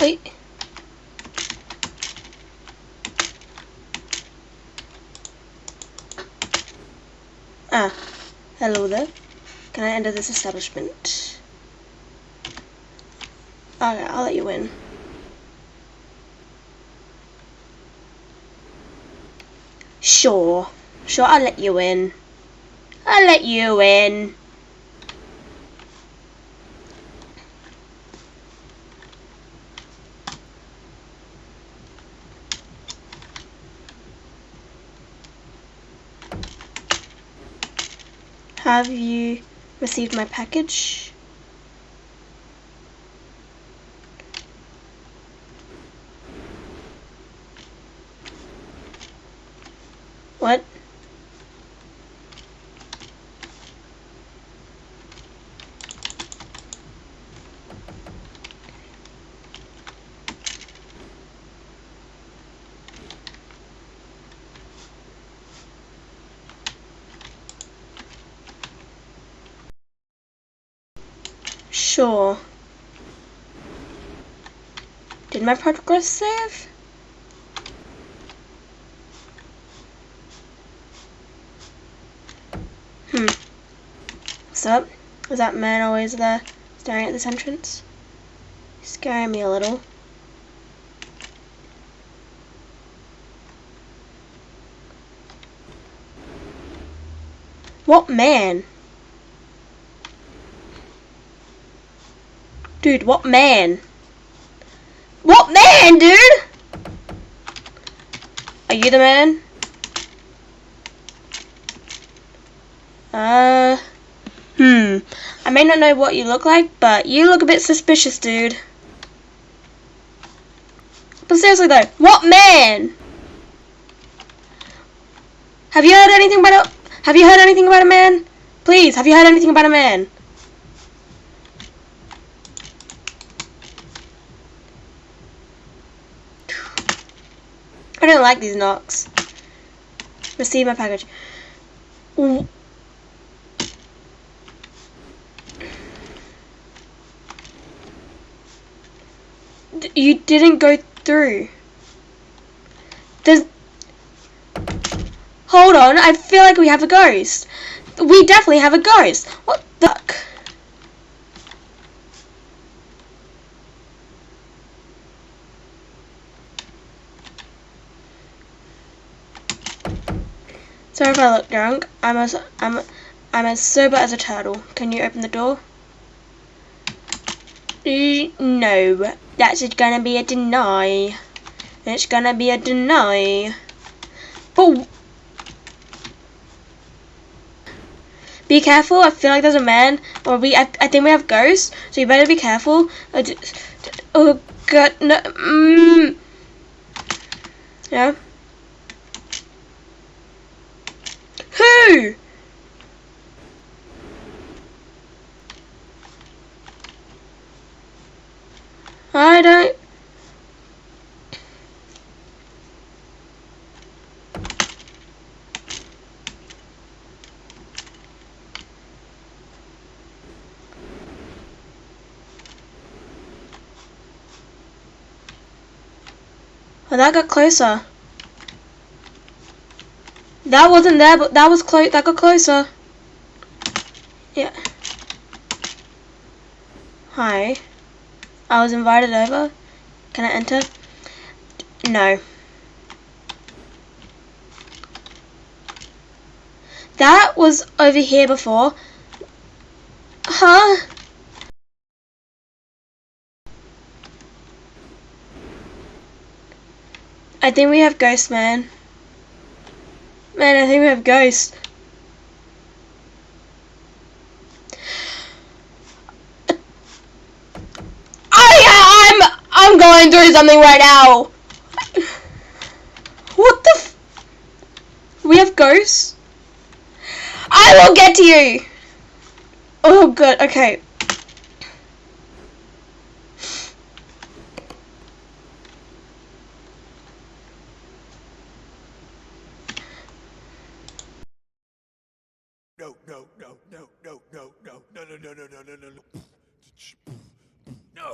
Wait. Ah, hello there. Can I enter this establishment? Okay, I'll let you in. Sure, I'll let you in. I'll let you in. Have you received my package? What? Sure. Did my progress save? What's up? Is that man always there, staring at this entrance? He's scaring me a little. What man? Dude, what man? What man, dude? Are you the man? I may not know what you look like, but you look a bit suspicious, dude. But seriously though, what man? Have you heard anything about a man? Please, have you heard anything about a man? I don't like these knocks. Receive my package. You didn't go through. Hold on, I feel like we have a ghost. We definitely have a ghost. What the fuck? Sorry if I look drunk. I'm as sober as a turtle. Can you open the door? No, that's gonna be a deny. It's gonna be a deny. Oh, be careful. I feel like there's a man, or I think we have ghosts. So you better be careful. Oh God, no. Yeah. Who? I don't. Oh, that got closer. That wasn't there, but that was close. That got closer. Yeah. Hi. I was invited over. Can I enter? No. That was over here before. Huh? I think we have ghosts, man. Man, I think we have ghosts. I'm going through something right now. What the f- We have ghosts? I will get to you. Oh, good. Okay. No.